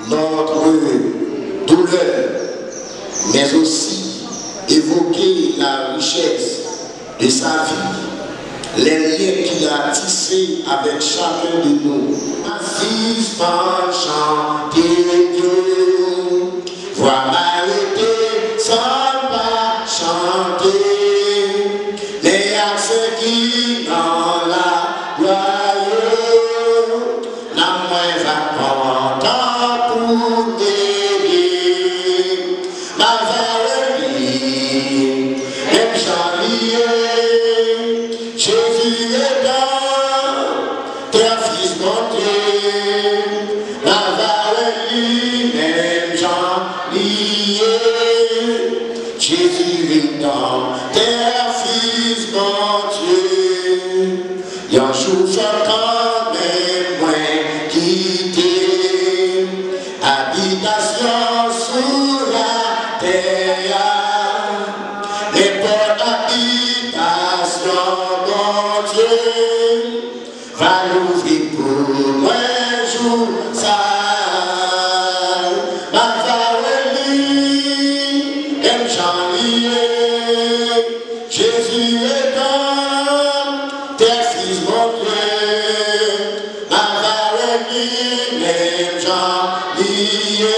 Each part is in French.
notre douleur, mais aussi évoquer la richesse de sa vie, les liens qu'il a tissés avec chacun de nous. Assise par chanter Dieu, vois m'arrêter sans pas chanter, les accès qui dans la gloire, la moins va content pour t'aider, ma valérie, même Jean-Lié, Jésus est dans tes fils montés, ma valérie, même Jean-Lié, Jésus est dans tes fils montés, y'en souffre quand même moins quitté, habitation sous la terre, les portes habitation, mon Dieu, va l'ouvrir pour moi jour ça, ma valérie, aime Jean-Lié, Jésus est dans tes fils montés, ma valérie, même Jean-Lié,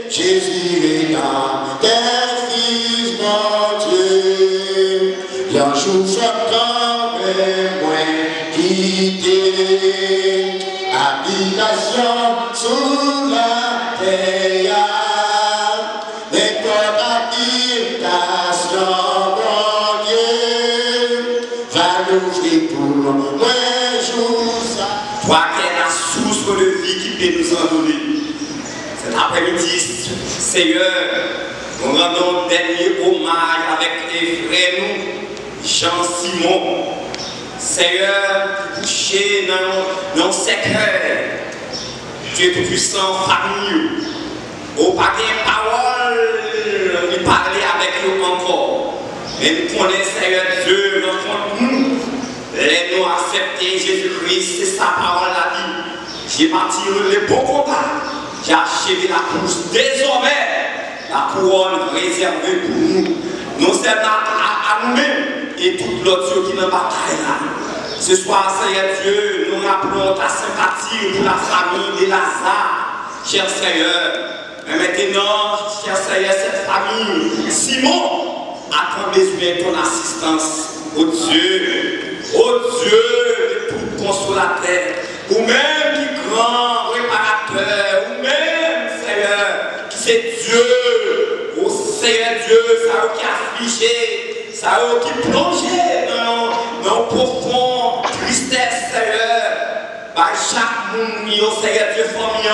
Jésus est dans tes fils montés, y'en souffre quand même moins quitté, habitation sous la terre, les portes d'habitation, mon Dieu, va l'ouvrir pour moi jour ça. Toi qui es la source de vie qui peut nous en donner. Cet après-midi, Seigneur, nous rendons dernier hommage avec les frères nous, Jean-Simon. Seigneur, couché dans ses cœurs, Dieu tout-puissant, famille, au pas de parole, il parlait avec nous encore. Mais nous connaissons, Seigneur Dieu, rencontre nous. Les nous accepter Jésus-Christ, c'est sa parole la vie. J'ai bâti les beaux combats, j'ai achevé la course. Désormais, la couronne réservée pour nous. Nous sommes à nous-mêmes et tout l'autre qui est dans la bataille là. Ce soir, Seigneur Dieu, nous rappelons ta sympathie pour la famille de Lazare, cher Seigneur. Mais maintenant, cher Seigneur, cette famille, Simon, a tant besoin de ton assistance. Oh Dieu, de tout consolateur, ou même qui grand réparateur, ou même, Seigneur, qui c'est Dieu, oh Seigneur Dieu, ça qui a affligé, ça qui plongé dans profond tristesse, Seigneur, par chaque monde, oh Seigneur Dieu, famille,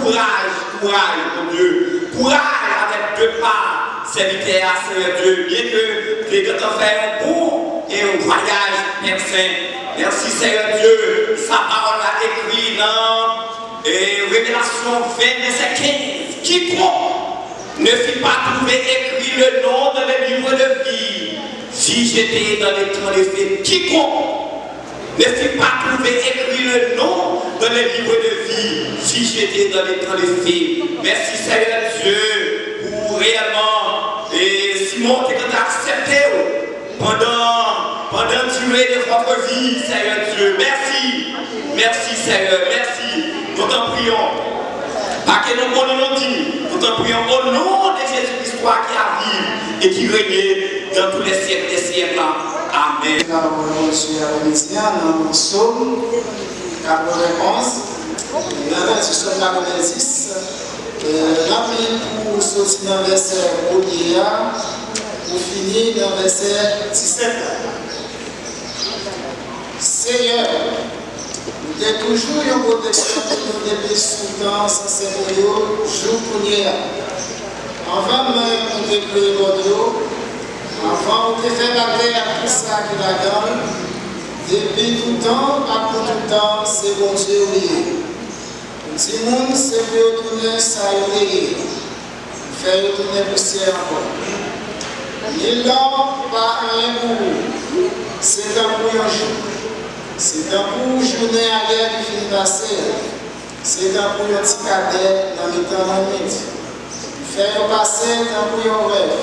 courage, mon Dieu, courage avec deux pas. Serviteur, Seigneur Dieu, bien que les deux t'ont fait un bon et un voyage, merci. Merci Seigneur Dieu, sa parole a écrit dans Révélation 20, verset 15. Quiconque ne fit pas trouver écrit le nom dans le livre de vie, si j'étais dans les temps de fées. Quiconque ne fit pas trouver écrit le nom dans le livre de vie, si j'étais dans les temps de fées. Merci Seigneur Dieu, pour réellement. Et Simon, tu as accepté pendant la durée de votre vie, Seigneur Dieu. Merci. Merci, Seigneur. Merci. Nous t'en prions. Pas que nous nous dit, nous t'en prions au nom de Jésus-Christ qui arrive et qui règne dans tous les siècles des siècles. Amen. Nous avons reçu dans Psaume 91, la version 90. L'appel pour sortir dans le verset 1er pour finir dans le verset 17. Seigneur, nous avons toujours une protection pour nous depuis souvent sans ces jour pour nous. Avant même pour te créer l'audio, avant de faire la terre à tout ça qui la gagne, depuis tout le temps, à tout le temps, c'est bon Dieu oublié. Si le monde se fait retourner, ça a été faire retourner le ciel encore. Il n'a pas un goût. C'est un pour un jour. C'est un pour journée à l'air qui finit passer. c'est un pour un petit cadet dans le temps de midi. Faire passer dans pour un rêve.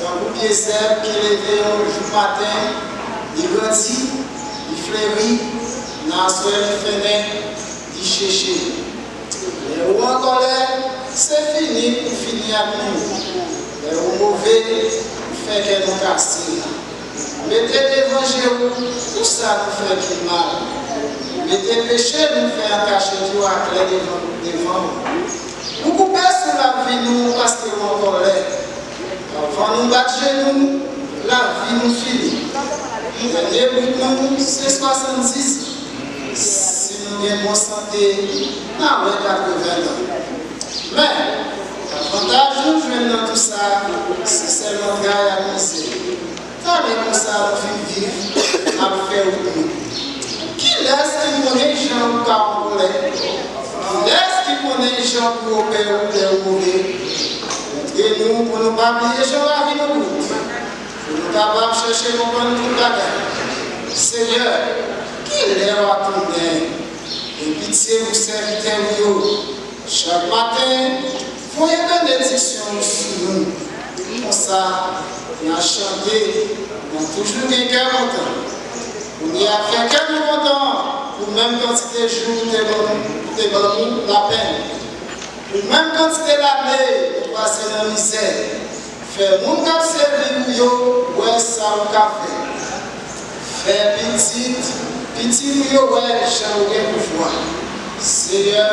Dans le pied sec qui lève un jour matin, il grandit, il fleurit, dans la fenêtre, il cherche. Et où en colère, c'est fini pour finir avec nous. Et au mauvais, fait qu'elle nous casse. Mettez l'évangile, tout ça nous fait du mal. Mettez le péché, nous fait un cachet du clé devant nous. Vous coupez sur la vie nous parce que nous en colère. Avant nous battre chez nous, la vie nous finit. Le début de nous, c'est 70. Si nous avons bonne santé, nous avons 80 ans. Mais, l'avantage nous jouons dans tout ça, c'est seulement gars à misère. Quand comme ça, nous vivre, nous faire nous. Qui laisse qui connaît les gens qui ont colère? Qui laisse qui connaît les gens qui ont opéré ou mauvais? Et nous, pour ne pas oublier les gens à vie nous. Pour nous capables de chercher nos bonnes tout Seigneur, qui l'air à tourner? Et pitié vous serviteurs, chaque matin, voyez bénédiction sur nous. Comme ça, on a chanté, on a toujours des cœurs contents. On y a fait quelques contents, pour même quantité de jours, t'es bon, la peine. Pour même quantité d'années, on passe dans la misère. Faire mon cap servir, ouais, ça, on a fait. Faire petit, ouais, j'aimerais pour voir. Seigneur,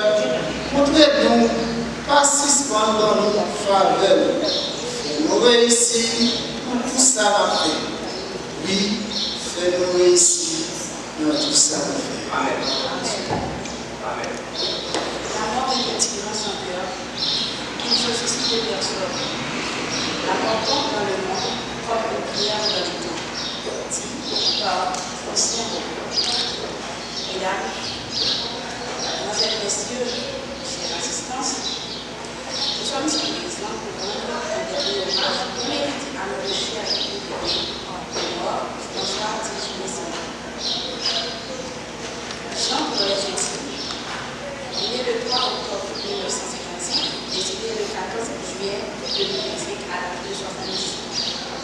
montrez-nous, participant dans nos faveurs. Fais-nous réussir dans tout ça la fait. Oui, fais-nous réussir dans tout ça la fait. Amen. Amen. La mort est une expérience en cœur qui nous suscite des personnes. La mort tombe dans le monde comme une prière dans le temps. Dit par l'ancien et là, Mesdames, Messieurs, chère assistance, nous sommes sur l'exemple pour rendre un dernier hommage mérite à notre cher mort, François Tijoumessina. Jean pour les Gentils, né le 3 octobre 1955, décédé le 14 juillet 2025 à l'âge de 70 ans.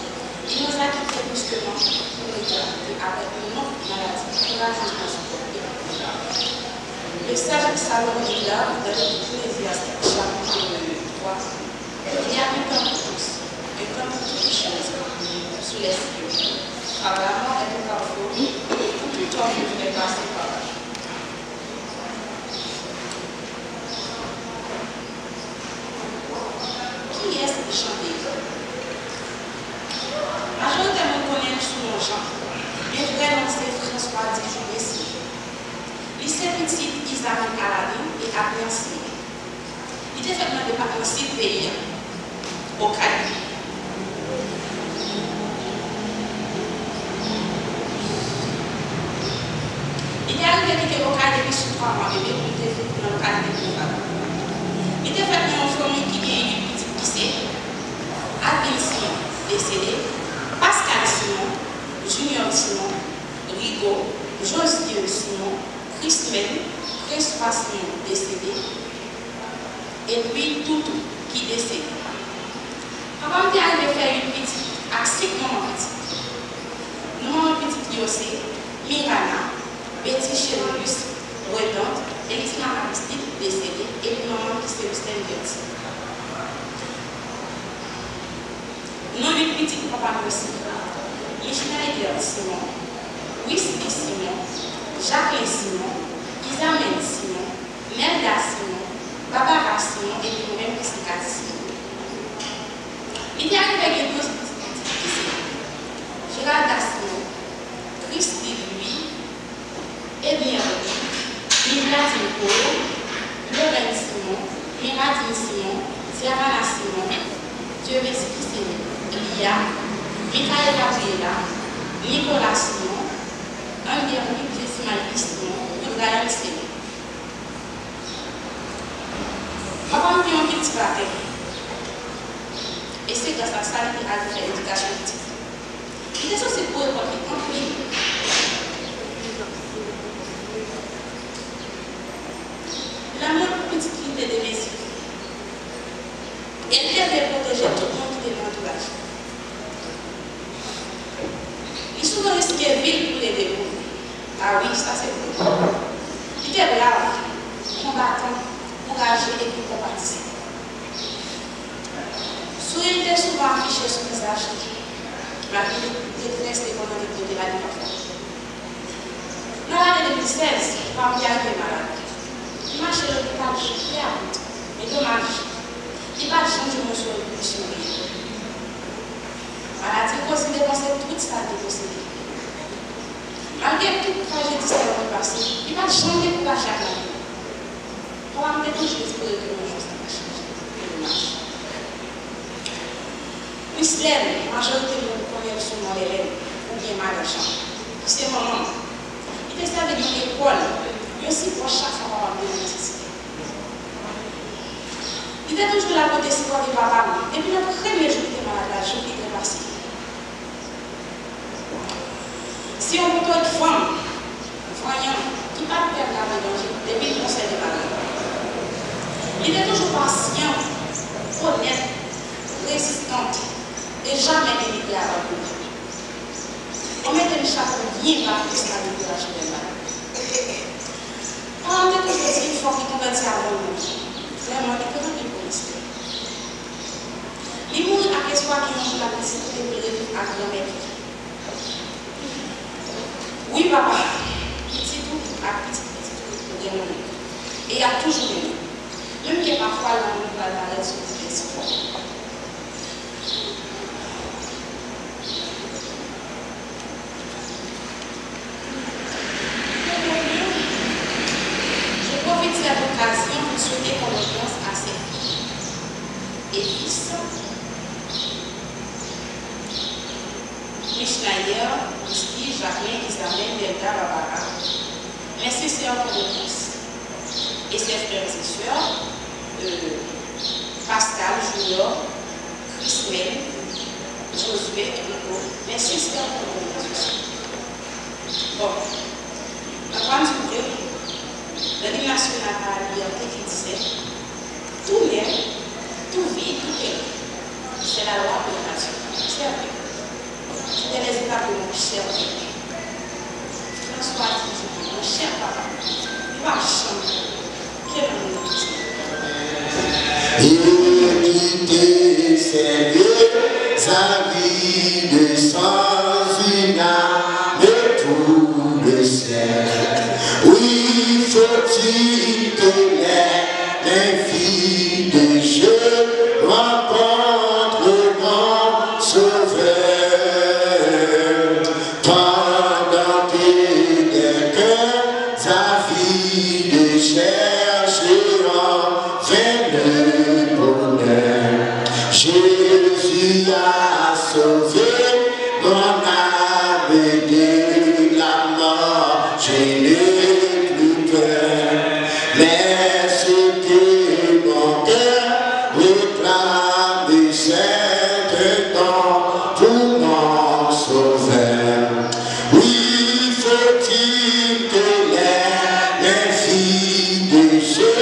Il nous a quittés brusquement pour l'éternité avec une longue maladie courageusement supportée. Le sage Salomon dit là, dans l'Ecclésiaste chapitre 3, il y a un temps pour tous, un temps pour toutes les choses, sous les cieux. Car la mort est un carrefour, et tout homme devrait passer par là. Qui est-ce qui chante? Majoritairement connaît sous mon genre, mais vraiment c'est François Tijoumessina. Lycée petit Isabelle Aladin et Appréhensible. Il était fait dans le département sud pays, au Cali. Il est arrivé au Cali depuis 3 mois, bébé, pour il était fait dans le Cali de Bouvard. Il était fait dans une famille qui est une petite lycée, Adrien Simon, décédé, Pascal Simon, Junior Simon, Rigaud, Josdieu Simon, Christmen, François Simon décédé, et puis Toutou qui décédé. Papa m'est arrivé faire une petite action maman petite. Nous maman petite aussi, Mirana, Betty Chenolus, Redante, Elisma Aristide décédé, et puis maman qui s'est Stengert. Nous les petites papa aussi, Schneider Simon, Whisky Simon, Jacques Simon, Isabelle Simon, Merda Simon, Barbara Simon et nous-mêmes Christica Simon. Il est arrivé avec 12 petites ici. Gérald Simon, Christy Louis, Emir Miradine Polo, Lorraine Simon, Miradine Simon, Tiarana Simon, Dieu merci Seigneur, Lia, Michael Gabriela, Nicolas Simon, Anguerni Jessimali Simon, Ibrahim Simon. Maman dit un petit bâtiment. Et c'est grâce à ça qu'il a fait l'éducation petite. Il est censé pour écouter en plus. La combattant, courageux et qui compatissent. Sourire était souvent affiché sur le visage, malgré les détresses des commandes de la vie. Dans l'année 2016, quand il arrivé malade, il marchait à l'hôpital, je suis à route. Mais dommage, il n'a pas changé mon sourire. Maladie cause dépensait toute sa vie possédée. Malgré toute tragédie qui s'est repassée, il va changer pour la chaque année. On va me toujours espérer que les choses ne changent. L'islam, la majorité de nos connaît seulement l'élève, ou bien Magachan. C'est mon nom. Il était avec une école, mais aussi pour chaque fois avoir de nécessité. Il était toujours là pour décider de papa. Depuis le premier jour qu'il était malade, la journée était passée. Si on peut être femme, voyant, qui ne peut pas perdre la danger, depuis le conseil de malade. Il était toujours patient, honnête, résistante, et jamais délicat à la vie. On mettait le chapeau bien par plus la vie de la journée malade. On était toujours dit, il faut qu'il convertisse à l'homme. Vraiment, il peut pas policier. Il mourit à l'espoir qu'il mange la nécessité de revivre à grand-mère. Oui, papa, petit tout, à petit tout, de mon. Et il y a toujours eu. Même que parfois, la vie va l'arrêter sur des questions. Je profite de cette occasion pour souhaiter condoléances à ses filles et fils. Schneider, Whisky, Jacqueline, Isabelle, Delta, Barbara, mes sœurs condoléances et ses frères et sœurs, Pascal, Junior, Chrismel, Josué et Rico, mes sœurs condoléances. Bon, la grande journée, la Ligue nationale à la liberté qui disait tout l'air, tout vit, tout est. C'est la loi de la nation. C'est vrai. C'était les étapes de mon cher François dit, mon cher papa, il va changer. Quel amour. Il quittait ses lieux, sa vie de sans une âme de tout le ciel. Oui, faut-il que les filles de Dieu rencontrent le grand Sauveur. Jésus a sauvé mon âme de la mort, je n'ai plus peur, mais ce que mon cœur réclame, c'est temps pour mon sauveur. Oui, faut-il que les filles de Dieu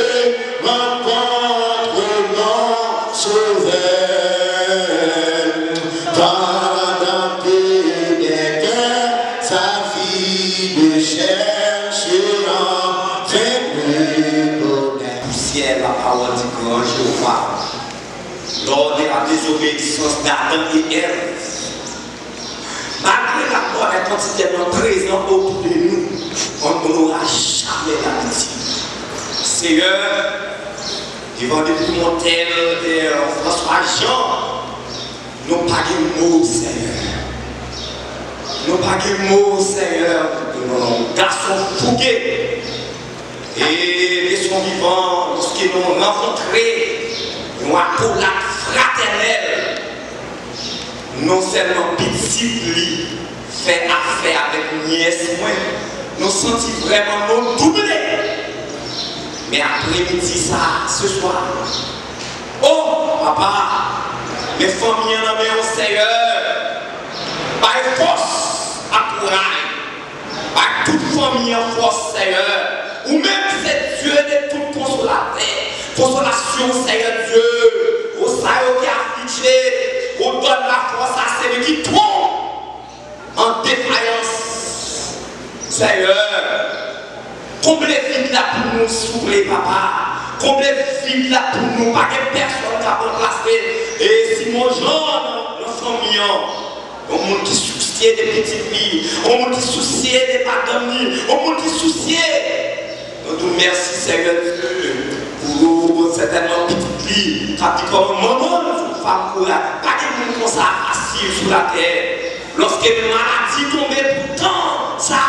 rencontrent mon sauveur. Pendant que des cœurs, sa vie de cherche en train de bonheur. Poussière, la parole du grand Jéhovah, lors de la désobéissance d'Adam et Ève, malgré la mort est quotidiennement présent autour de nous, on n'aura jamais d'amitié. Seigneur, devant depuis mon tel François Jean, nous pas de mots, Seigneur. Nous pas de mots, Seigneur, de nos garçons fougués. Et les sont vivants, lorsqu'ils nous ont rencontrés, nous avons la fraternelle. Non seulement petit fait affaire avec nièce, nous sentons vraiment nous doubler. Mais après-midi, ça, ce soir, oh, papa, mes familles en ont au Seigneur, par force à courage, par toute famille en force, Seigneur, ou même c'est Dieu de toute consolation, Seigneur Dieu, au Seigneur qui a affligé, on donne la force à celui qui tombe en défaillance, Seigneur, comble les vide là pour nous souffler, papa. Combien vide là pour nous, pas de personne qui a remplacé. Et si mon genre, nos familles, au monde qui souciait des petites filles, au monde qui souciait des madames, au monde qui souciait. Nous merci Seigneur Dieu pour certainement petites filles, qui a dit comme maman, une femme pour la, pas de monde comme ça assis sur la terre. Lorsque une maladie tombait, pourtant, ça,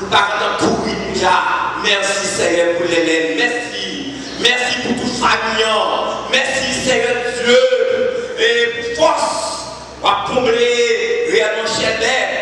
vous ne pouvez pas courir déjà. Merci Seigneur pour l'élève, merci. Merci pour toute famille. Merci Seigneur Dieu. Et pour force. On va combler réellement chez elle.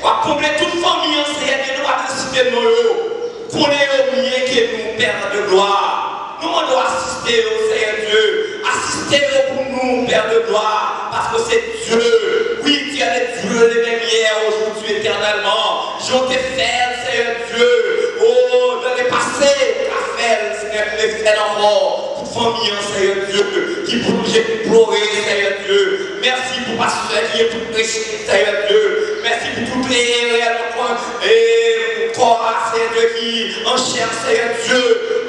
On va combler toute famille, Seigneur, de nous assister nous. Qu'on est au mieux que nous, Père de gloire. Nous devons assister au Seigneur Dieu. Assister pour nous, Père de gloire. Parce que c'est Dieu. Oui, tu es Dieu les mêmes hier, aujourd'hui, éternellement. Je te fais, Seigneur Dieu. Oh, dans le passé, tu as fait, Seigneur, tu les fais encore. Toute famille, Seigneur Dieu, qui bougeait, qui pleurait, Seigneur Dieu. Merci pour pasteur qui est tout prêché, Seigneur Dieu. Merci pour toutes les réellement et corps, Seigneur Dieu, qui en chair, Seigneur Dieu.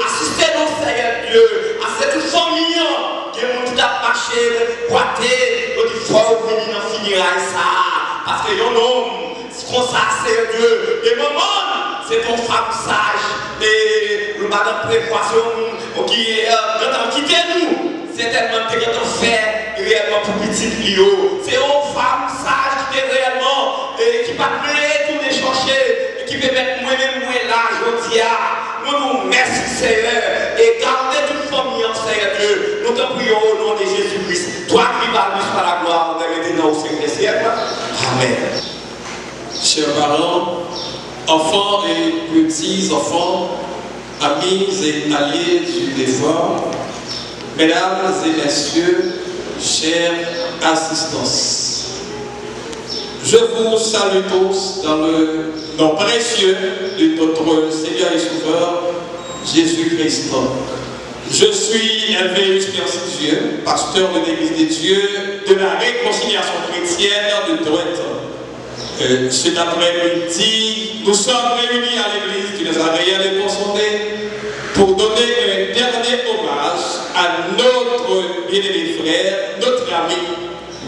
Assistez-nous, Seigneur Dieu, à cette famille qui est tout à marcher, boiter, il faut venir en finir ça. Parce que un homme, c'est comme ça, Seigneur Dieu. Et maman, c'est ton femme sage. Et le madame prévoison qui est dans quitter nous. C'est tellement que tu fait réellement pour petit Lio. C'est une femme sage qui est réellement et qui va tout chercher et qui peut mettre moi-même là, je dis nous merci Seigneur et gardez toute famille en Seigneur Dieu. Nous te prions au nom de Jésus-Christ. Toi qui vas nous faire la gloire, maintenant au siècle. Amen. Chers parents, enfants et petits enfants, amis et alliés du défunt, mesdames et messieurs, chers assistants, je vous salue tous dans le nom précieux de notre Seigneur et Sauveur, Jésus-Christ. Je suis Elvéus Dieu, pasteur de l'Église des dieux de la réconciliation chrétienne de Drette. Cet après-midi, nous sommes réunis à l'église qui nous a réellement fondée pour donner un dernier hommage à notre bien-aimé frère, notre ami,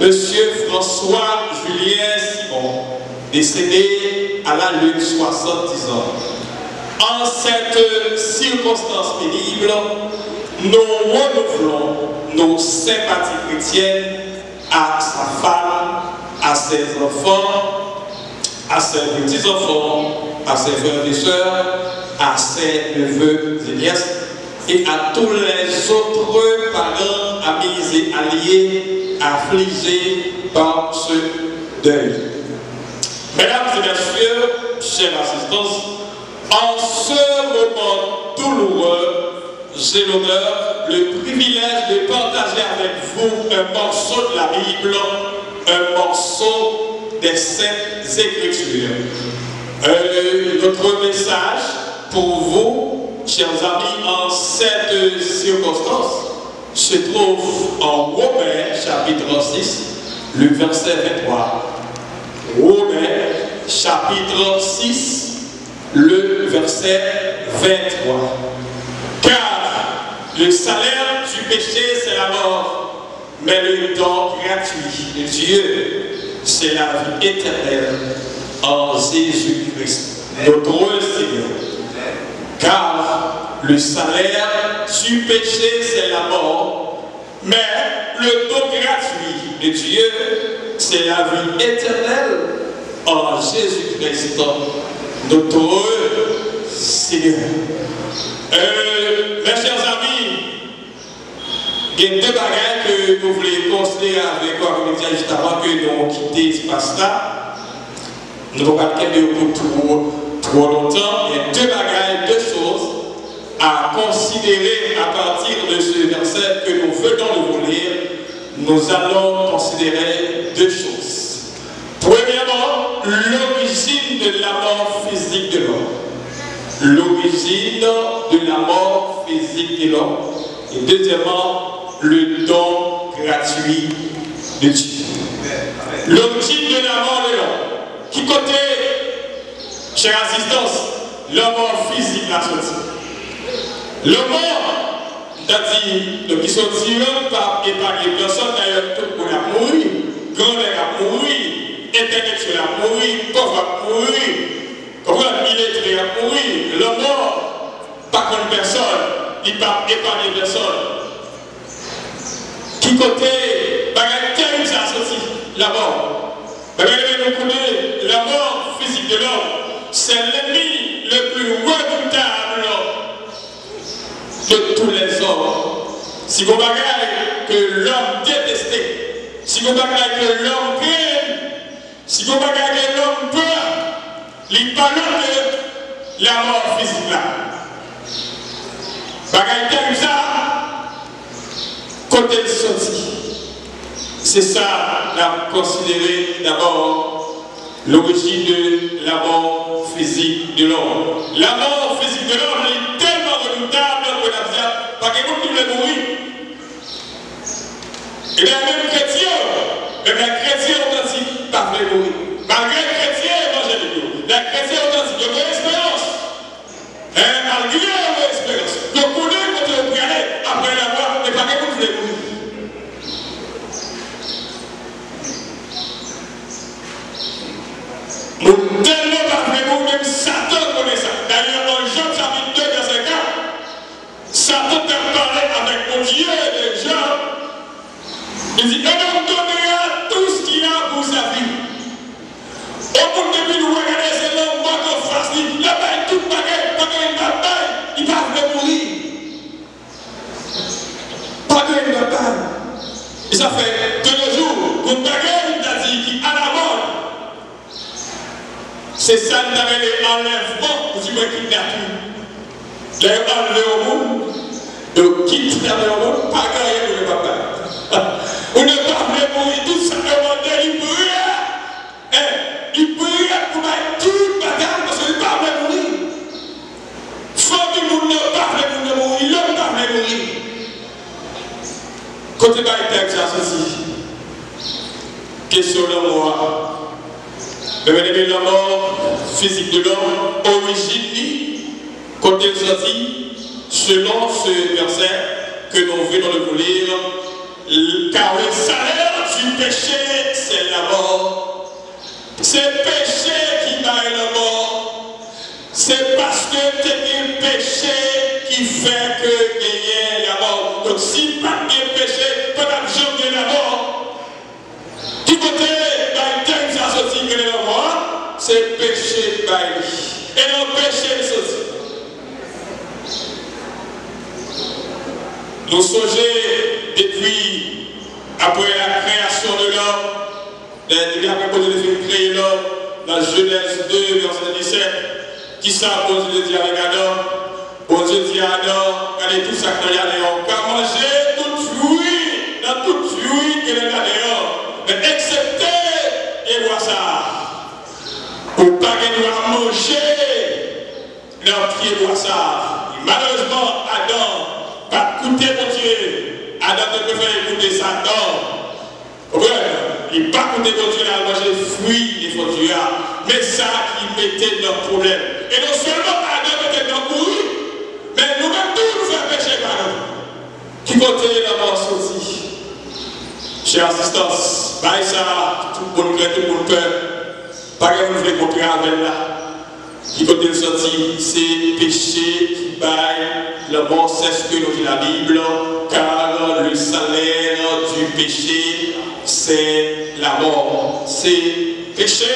Monsieur François-Julien Simon, décédé à la lune 70 ans. En cette circonstance pénible, nous renouvelons nos sympathies chrétiennes à sa femme, à ses enfants, à ses petits-enfants, à ses frères et sœurs, à ses neveux et nièces, et à tous les autres parents, amis et alliés affligés par ce deuil. Mesdames et messieurs, chers assistants, en ce moment douloureux, j'ai l'honneur, le privilège de partager avec vous un morceau de la Bible, un morceau des Saintes Écritures. Notre message pour vous, chers amis, en cette circonstance, se trouve en Romains chapitre 6, le verset 23. Romains chapitre 6, le verset 23. Car le salaire du péché, c'est la mort, mais le don gratuit de Dieu, c'est la vie éternelle en Jésus-Christ, notre Seigneur. Car le salaire du péché, c'est la mort, mais le don gratuit de Dieu, c'est la vie éternelle en Jésus-Christ, notre Seigneur. Mes chers amis, il y a deux bagages que nous voulons considérer avec vous, comme je disais juste avant que nous quittions ce espace-là. Nous ne pouvons pas le pour trop longtemps. Il y a deux bagages, deux choses à considérer à partir de ce verset que nous venons de vous lire. Nous allons considérer deux choses. Premièrement, l'origine de la mort physique de l'homme. L'origine de la mort physique de l'homme. Et deuxièmement, le don gratuit de Dieu. L'origine de la mort de l'homme. Qui côté, chère assistance, la mort physique la sortie. Le mort, c'est-à-dire, qui sont tirés par épargner personne, d'ailleurs, tout le monde a mouru, grand-mère a mouru, intellectuel a mouru, pauvre a mouru, illettré a mouru. Le mort, pas contre personne, il ne pas épargner personne. Qui côté, quel ça sorti la mort. La mort physique de l'homme, c'est l'ennemi le plus redoutable de tous les hommes. Si vous regardez que l'homme détesté, si vous regardez que l'homme craint, si vous regardez que l'homme peur, il parle de la mort physique là. Bagaille comme ça, côté de sortie. C'est ça, la considérer d'abord l'origine de la mort physique de l'homme. La mort physique de l'homme est tellement redoutable qu'on a dit, parce que vous voulez mourir. Et bien, même chrétien, authentique, pas voulu mourir. Malgré le chrétien évangélique, la chrétien authentique, il y a une espérance. Malgré l'espérance. Donc, vous voulez quand vous regardez après la mort, mais pas que vous voulez mourir. Nous tellement pas vraiment, même Satan connaît ça. D'ailleurs, dans Jean chapitre 2, verset 4, Satan t'a parlé avec mon Dieu déjà. Il dit, et donc donnera tout ce qu'il a pour sa vie. Au bout depuis nous regarder, c'est l'homme mort en face, il a pas tout baguette, pas une bataille, il va mourir. Pas une bataille. Et ça fait 2 jours, une baguette, il a dit, qui à la mort. C'est ça qui avait les enlèvements pour dire qu'il n'a plus. Les enlevés au monde, de quitter au monde, pas gagner pour le papa. On ne peut pas mourir tout simplement, il peut rien. Il peut rien pour mettre toute bagarre parce qu'il ne peut pas mourir. Faut que le monde ne peut pas mourir, l'homme ne peut pas mourir. Côté bas, il texte à ceci. Question de moi. La mort physique de l'homme, origine, côté sorti, selon ce verset que nous venons de vous lire, car le salaire du péché, c'est la mort. C'est le péché qui mène la mort. C'est parce que c'est un péché qui fait que gagner la mort. Donc si pas de péché, pas d'argent de la mort. Du côté, c'est péché bail. Et non péché ceci. Nous songeons depuis après la création de l'homme, depuis après que Dieu a créé l'homme, dans Genèse 2, verset 17, qui ça bon Dieu dit avec Adam? Bon Dieu dit à Adam, allez tout ça qu'il y a dehors, car manger toute fruit, dans toute fruit qu'il y a dehors, mais excepté et voir ça. Pour pas qu'il doit manger leur pied de ça. Malheureusement, Adam pas écouté mon Dieu. Adam ne peut faire écouter Satan. Il n'a pas écouté mon Dieu à manger fruits des fruits. Mais ça qui mettait notre problème. Et non seulement Adam était dans le courir, mais nous-mêmes tous nous faisons pécher par nous. Qui côté la mort aussi. Chère assistance, bah ça, tout le monde craint, tout le monde peur. Par exemple, vous voulez comprendre avec là, qui côté le sorti, c'est péché qui baille, le mort, c'est ce que nous dit la Bible, car le salaire du péché, c'est la mort. C'est péché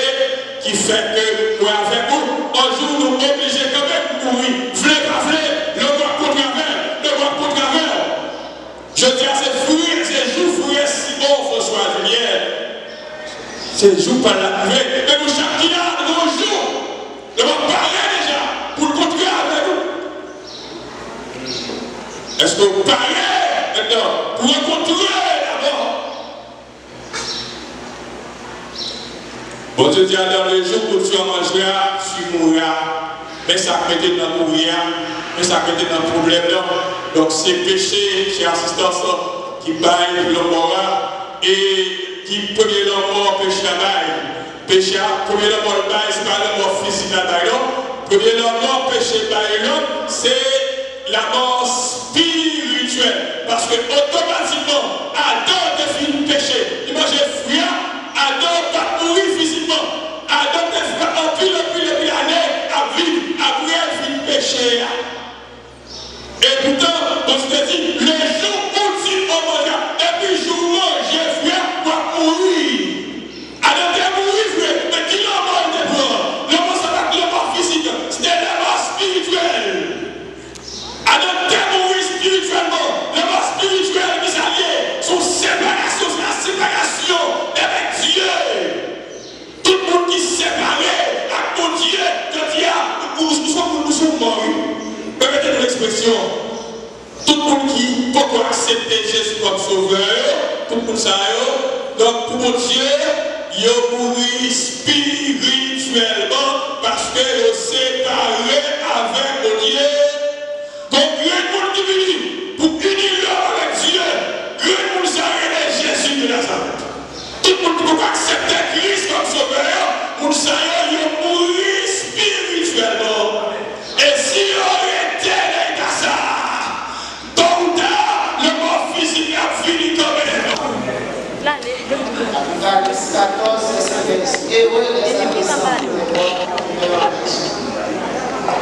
qui fait que, moi avec vous, un jour nous obligés quand même de mourir. V'lez pas v'lez, le mort pour travers, le mort pour travers. Je dis à ces fruits, ces jours fruits, si bon, François Julien. C'est jour par la nuit. Mais nous, chaque qui a nos jours, nous allons parler déjà pour le continuer avec nous. Est-ce que vous parlez maintenant pour rencontrer d'abord? Bon Dieu dit dans le jour où tu en mangeras, tu mourras. Mais ça crée dans le mourir, mais ça crée dans le problème. Donc c'est péché, c'est assistance qui baille le moral et qui premier mort péché à bail. Péché à premier mort bail, c'est pas le mort physique à bail. Premier mort péché bail, c'est la mort spirituelle. Parce que automatiquement, Adam a fait le péché. Il mangeait fruit, Adam va mourir physiquement. Adam a fait en pile d'années à vivre après il fait le péché. Et pourtant, on se dit, le jour où il mange, et puis le jour où j'ai fruit, on va mourir. Adam a mourir, mais qui l'a mort de blanc? Le mort, ça va être le mort physique, c'était la mort spirituelle. Adam a mourir spirituellement. Le mort spirituel, mes alliés, son séparation, c'est la séparation avec Dieu. Tout le monde qui est séparé à mon Dieu, quand il y a, nous sommes morts. Permettez-nous l'expression. Tout le monde qui peut accepter Jésus comme sauveur, tout le monde ça. Donc pour mon Dieu, il a mouru spirituellement parce qu'il est séparé avec mon Dieu. Donc il y a un monde qui vit pour unir l'homme avec Dieu. Il y a un monde qui s'arrête Jésus de Nazareth. Tout le monde qui peut accepter Christ comme sauveur, mon Dieu, il a mouru spirituellement. Et si on était dans ça, tôt ou tard, le mort physique a fini comme elle. Apocalypse 14, verset 15. Et oui, les amis,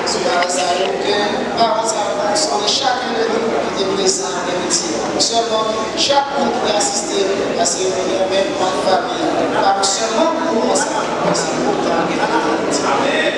c'est par ça que par exemple, chacun de nous qui est présent et petit. Seulement, chaque monde qui assiste à ces réunions, même en famille, pas seulement pour nous, c'est important. Amen.